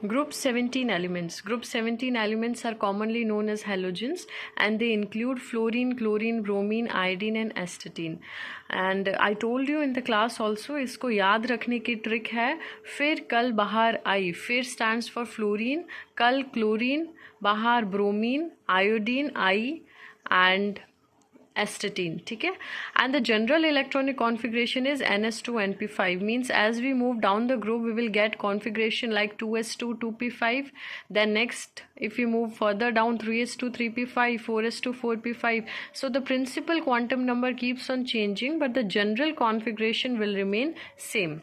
Group 17 elements. Group 17 elements are commonly known as halogens and they include fluorine, chlorine, bromine, iodine and astatine. And I told you in the class also, इसको याद रखने की trick है. फिर कल बाहर आई, फिर stands for fluorine, कल chlorine, बाहर bromine, iodine, I and astatine. ठीक है. And the general electronic configuration is ns2 np5, means as we move down the group we will get configuration like 2s2 2p5, then next if we move further down 3s2 3p5, 4s2 4p5. So the principal quantum number keeps on changing but the general configuration will remain same.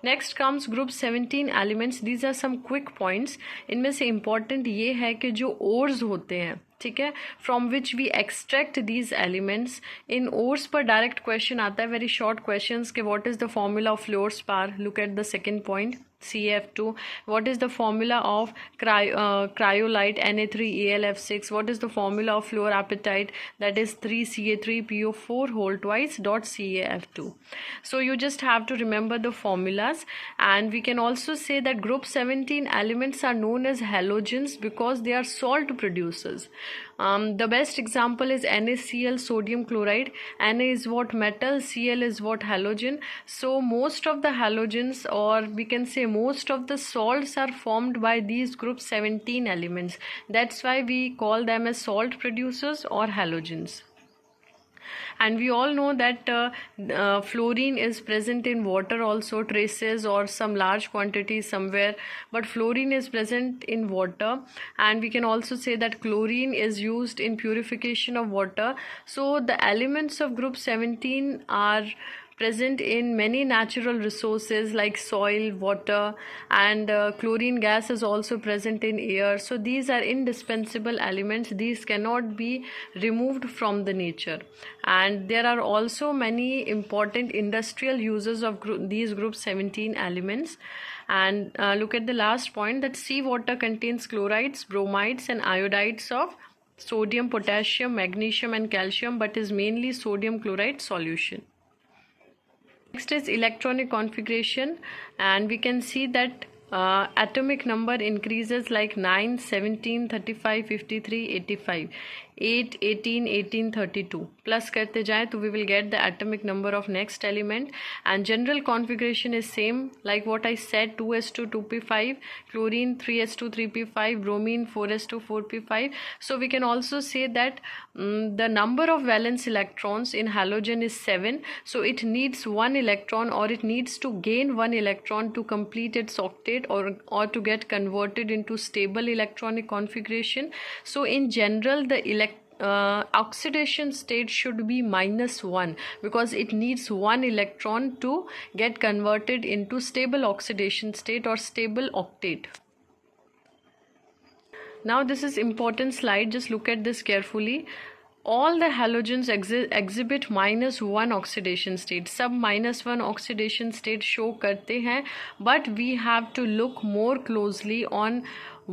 Next comes group 17 elements. These are some quick points. इनमें से important ये है कि जो ores होते हैं, ठीक है, from which we extract these elements. इन ओर्स पर डायरेक्ट क्वेश्चन आता है, वेरी शॉर्ट क्वेश्चंस के what is the formula of fluorspar. Look at the second point CF2. What is the formula of cryolite Na3AlF6? What is the formula of fluorapatite? That is 3Ca3PO4 whole twice dot CaF2. So you just have to remember the formulas. And we can also say that group 17 elements are known as halogens because they are salt producers. The best example is NaCl, sodium chloride. Na is what metal, Cl is what halogen. So most of the halogens, or we can say most of the salts, are formed by these group 17 elements. That's why we call them as salt producers or halogens. And we all know that fluorine is present in water also, traces or some large quantities somewhere, but fluorine is present in water. And we can also say that chlorine is used in purification of water. So the elements of group 17 are present in many natural resources like soil, water, and chlorine gas is also present in air. So these are indispensable elements. These cannot be removed from the nature. And there are also many important industrial uses of these group 17 elements. And look at the last point, that seawater contains chlorides, bromides and iodides of sodium, potassium, magnesium and calcium, but is mainly sodium chloride solution. Next is electronic configuration, and we can see that atomic number increases like 9, 17, 35, 53, 85, 8, 18, 18, 32. Plus करते जाएं तो we will get the atomic number of next element. And general configuration is same like what I said, 2s2 2p5, chlorine 3s2 3p5, bromine 4s2 4p5. So we can also say that the number of valence electrons in halogen is 7. So it needs one electron, or it needs to gain one electron to complete its octet, or to get converted into stable electronic configuration. So in general the oxidation state should be -1 because it needs one electron to get converted into stable oxidation state or stable octet. Now this is important slide, just look at this carefully. All the halogens exhibit -1 oxidation state. सब -1 oxidation state show करते हैं, but we have to look more closely on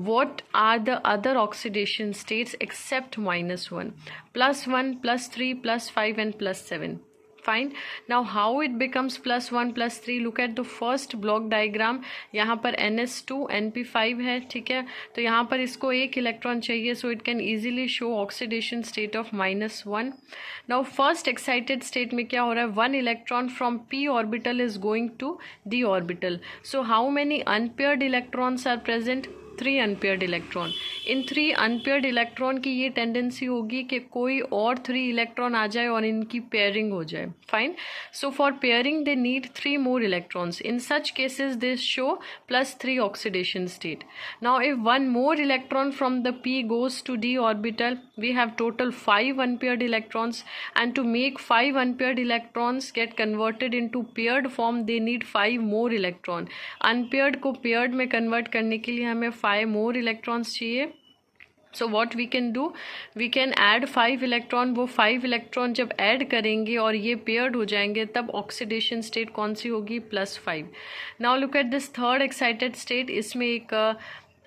what are the other oxidation states except -1. +1, +3, +5 and +7. Fine. Now how it becomes +1 +3, look at the first block diagram. यहाँ पर ns2 np5 है, ठीक है, तो यहाँ पर इसको एक इलेक्ट्रॉन चाहिए, so it can easily show oxidation state of -1. Now first excited state में क्या हो रहा है, one electron from p orbital is going to d orbital. So how many unpaired electrons are present? 3 unpaired electron. In 3 unpaired electron की ये tendency होगी कि कोई और 3 इलेक्ट्रॉन आ जाए और इनकी पेयरिंग हो जाए. Fine. So for pairing they need 3 more electrons. In such cases they show +3 oxidation state. Now if one more electron from the p goes to d orbital, we have total 5 unpaired electrons, and to make 5 unpaired electrons get converted into paired form they need 5 more electron. Unpaired को paired में convert करने के लिए हमें 5 more electrons चाहिए. So what we can do, we can add 5 electron. वो 5 electron जब add करेंगे और ये paired हो जाएंगे, तब oxidation state कौन सी होगी? +5. Now look at this third excited state. इसमें एक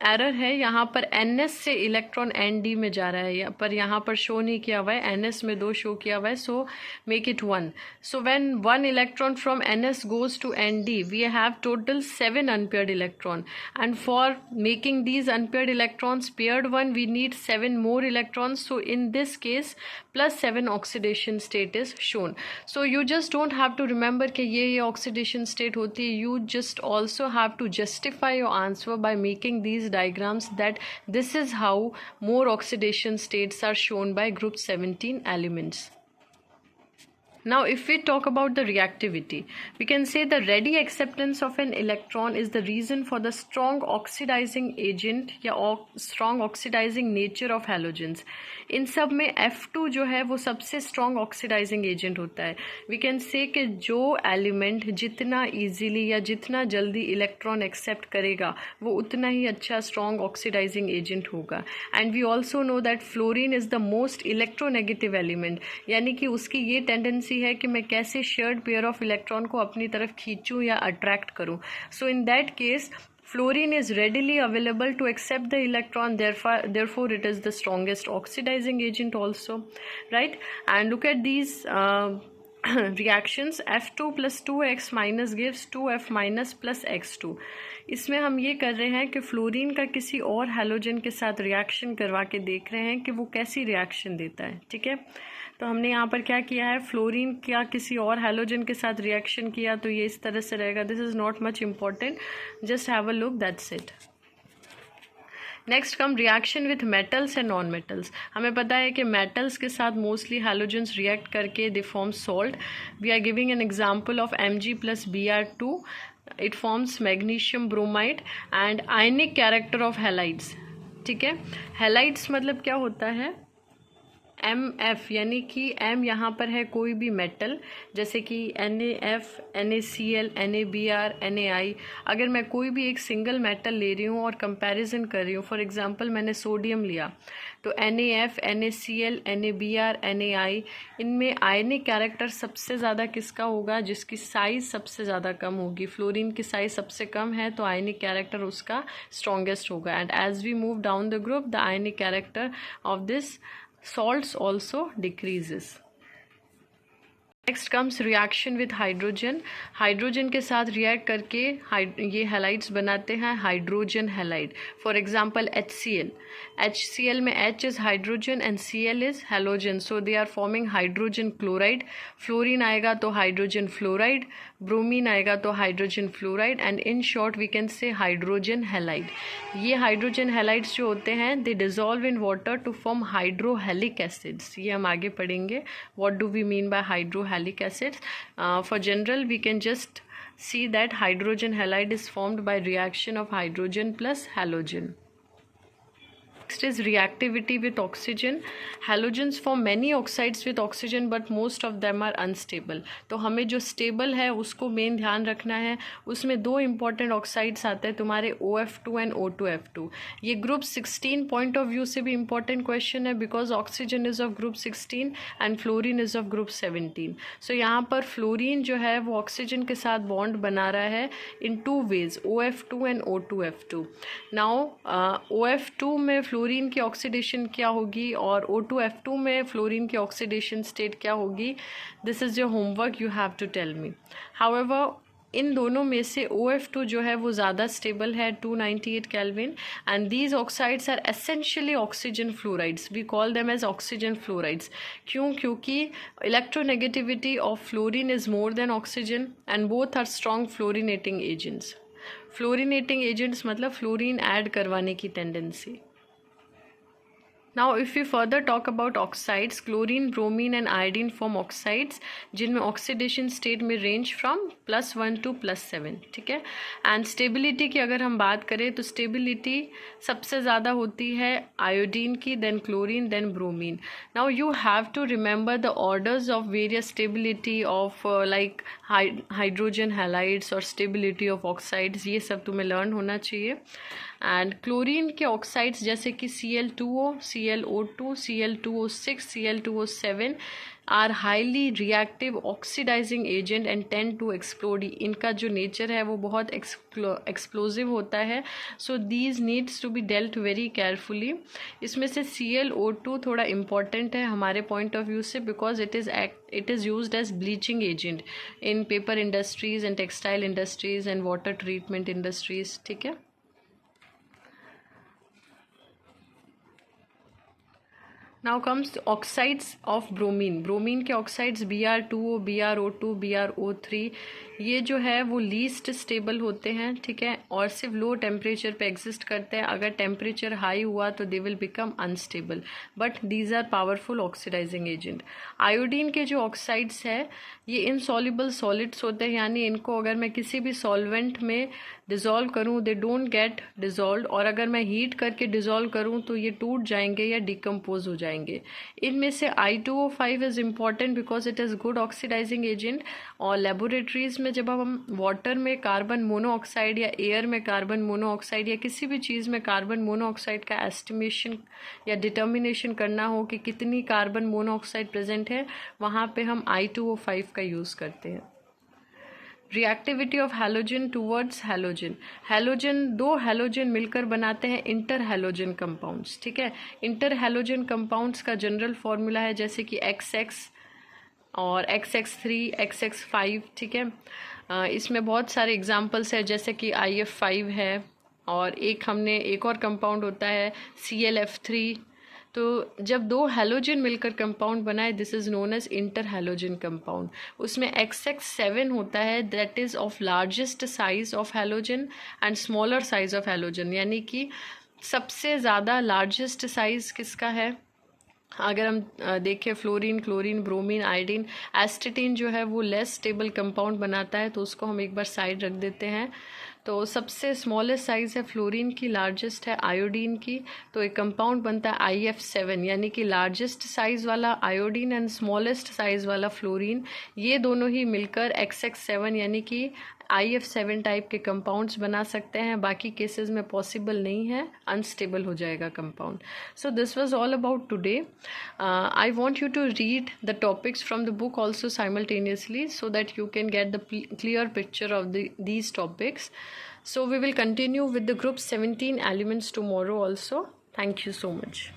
एरर है, यहाँ पर NS से इलेक्ट्रॉन ND में जा रहा है, पर यहाँ पर शो नहीं किया हुआ है, NS में 2 शो किया हुआ है, so make it 1. So when 1 electron from NS goes to ND, we have total 7 unpaired electron, and for making these unpaired electrons paired one, we need 7 more electrons. So in this case +7 oxidation state is shown. So you just don't have to remember कि ये oxidation state होती है, you just also have to justify your answer by making these diagrams that this is how more oxidation states are shown by group 17 elements. Now if we talk about the reactivity, we can say the ready acceptance of an electron is the reason for the strong oxidizing agent या strong oxidizing nature of halogens. इन सब में F2 जो है वो सबसे strong oxidizing agent होता है. We can say कि जो element जितना easily या जितना जल्दी electron accept करेगा वो उतना ही अच्छा strong oxidizing agent होगा. And we also know that fluorine is the most electronegative element, यानी कि उसकी ये tendency है कि मैं कैसे शेयर्ड पेयर ऑफ इलेक्ट्रॉन को अपनी तरफ खींचूं या अट्रैक्ट करूं. So in that case fluorine is readily available to accept the electron, therefore it is the strongest oxidizing agent also, right? And look at these reactions. F2 plus 2x minus gives 2F minus plus x2. इसमें हम ये कर रहे हैं कि fluorine का किसी और हैलोजन के साथ रिएक्शन करवा के देख रहे हैं कि वो कैसी रिएक्शन देता है. ठीक है, तो हमने यहाँ पर क्या किया है, फ्लोरीन क्या किसी और हैलोजन के साथ रिएक्शन किया, तो ये इस तरह से रहेगा. This is not much important, just have a look, that's it. Next come reaction with metals and non metals. हमें पता है कि मेटल्स के साथ मोस्टली हैलोजेंस रिएक्ट करके they form salt. We are giving an example of Mg plus Br2. It forms magnesium bromide and ionic character of halides. ठीक है, halides मतलब क्या होता है, MF, यानी कि M यहाँ पर है कोई भी मेटल, जैसे कि NaF, NaCl, NaBr, Na. अगर मैं कोई भी एक सिंगल मेटल ले रही हूँ और कंपैरिजन कर रही हूँ, फॉर एग्जांपल मैंने सोडियम लिया, तो NaF, NaCl, NaBr, Na, इनमें आयनिक कैरेक्टर सबसे ज़्यादा किसका होगा, जिसकी साइज़ सबसे ज़्यादा कम होगी. फ्लोरीन की साइज़ सबसे कम है तो आयनिक कैरेक्टर उसका स्ट्रॉन्गेस्ट होगा. And as we move down the group, the ionic character of this salts also decreases. Next comes reaction with hydrogen. Hydrogen के साथ रिएक्ट करके ये हैलाइड्स बनाते हैं hydrogen halide. For example HCl. HCl में H is hydrogen and Cl is halogen, so they are forming hydrogen chloride. Fluorine आएगा तो hydrogen fluoride, bromine आएगा तो hydrogen fluoride, and in short we can say hydrogen halide. ये hydrogen halides जो होते हैं they dissolve in water to form hydrohalic acids. ये हम आगे पढ़ेंगे. What do we mean by hydrohalic acids? For general we can just see that hydrogen halide is formed by reaction of hydrogen plus halogen. Next is reactivity with oxygen. Halogens form many oxides with oxygen but most of them are unstable. तो हमें जो stable है उसको main ध्यान रखना है. उसमें 2 important oxides आते हैं तुम्हारे OF2 एंड O2F2. ये ग्रुप 16 पॉइंट ऑफ व्यू से भी इंपॉर्टेंट क्वेश्चन है because oxygen is of group 16 and fluorine is of group 17. सो यहाँ पर फ्लोरीन जो है वो ऑक्सीजन के साथ बॉन्ड बना रहा है इन 2 ways, OF2 and O2F2. Now OF2 में फ्लोरीन की ऑक्सीडेशन क्या होगी और O2F2 में फ्लोरीन की ऑक्सीडेशन स्टेट क्या होगी, this is your homework, you have to tell me. However in दोनों में से OF2 जो है वो ज़्यादा स्टेबल है 298 kelvin, and these oxides are essentially oxygen fluorides. We call them as oxygen fluorides. क्यों? क्योंकि electronegativity of fluorine is more than oxygen and both are strong fluorinating agents. Fluorinating agents मतलब fluorine add करवाने की tendency. Now if we further talk about oxides, chlorine, bromine and iodine form oxides जिनमें oxidation state में range from +1 to +7. ठीक है, and stability की अगर हम बात करें तो stability सबसे ज़्यादा होती है iodine की, then chlorine, then bromine. Now you have to remember the orders of various stability of like hydrogen halides or stability of oxides. ये सब तुम्हें learn होना चाहिए. एंड क्लोरीन के ऑक्साइड्स जैसे कि Cl2O, ClO2, Cl2O6, Cl2O7 are highly reactive oxidising agent and tend to explode. इनका जो नेचर है वो बहुत एक्सप्लोजिव होता है. So these needs to be dealt very carefully. इसमें से ClO2 थोड़ा इम्पॉर्टेंट है हमारे पॉइंट ऑफ व्यू से, because it is used as bleaching agent in paper industries and textile industries and water treatment industries. ठीक है. Now comes oxides of bromine. Bromine के oxides Br2O, BrO2, BrO3 ये जो है वो लीस्ट स्टेबल होते हैं. ठीक है, और सिर्फ लो टेम्परेचर पे एग्जिस्ट करते हैं. अगर टेम्परेचर हाई हुआ तो they will become unstable, but these are powerful oxidising agent. Iodine के जो ऑक्साइड्स है ये इनसॉल्युबल सॉलिड्स होते हैं, यानी इनको अगर मैं किसी भी सॉल्वेंट में डिज़ोल्व करूँ दे डोंट गेट डिज़ोल्व, और अगर मैं हीट करके डिज़ोल्व करूँ तो ये टूट जाएंगे या डिकम्पोज हो जाएंगे. इनमें से I2O5 is important because it is good oxidising agent. और लेबोरेटरीज में जब हम वाटर में कार्बन मोनोऑक्साइड या एयर में कार्बन मोनोऑक्साइड या किसी भी चीज़ में कार्बन मोनोऑक्साइड का एस्टिमेशन या डिटर्मिनेशन करना हो कि कितनी कार्बन मोनोऑक्साइड प्रेजेंट है, वहाँ पे हम I2O5 का यूज़ करते हैं. Reactivity of halogen towards halogen. Halogen, दो हैलोजन मिलकर बनाते हैं इंटर हैलोजन कंपाउंड्स. ठीक है, इंटर हैलोजन कंपाउंड्स का जनरल फॉर्मूला है जैसे कि XX और XX3, XX5. ठीक है, इसमें बहुत सारे एग्जांपल्स है जैसे कि IF5 है, और हमने एक और कंपाउंड होता है ClF3. तो जब दो हैलोजन मिलकर कंपाउंड बनाए this is known as inter halogen compound. उसमें XX7 होता है that is of largest size of halogen and smaller size of halogen. यानी कि सबसे ज़्यादा लार्जेस्ट साइज किसका है, अगर हम देखें फ्लोरीन, क्लोरीन, ब्रोमीन, आयोडीन. एस्टेटीन जो है वो लेस स्टेबल कंपाउंड बनाता है, तो उसको हम एक बार साइड रख देते हैं. तो सबसे स्मॉलेस्ट साइज़ है फ्लोरीन की, लार्जेस्ट है आयोडीन की. तो एक कंपाउंड बनता है IF7, यानी कि लार्जेस्ट साइज़ वाला आयोडीन एंड स्मॉलेस्ट साइज़ वाला फ्लोरीन. ये दोनों ही मिलकर XX7 यानी कि IF7 टाइप के कंपाउंड्स बना सकते हैं. बाकी केसेस में पॉसिबल नहीं है, अनस्टेबल हो जाएगा compound. So this was all about today. I want you to read the topics from the book also simultaneously so that you can get the clear picture of these topics. So we will continue with the group 17 elements tomorrow also. Thank you so much.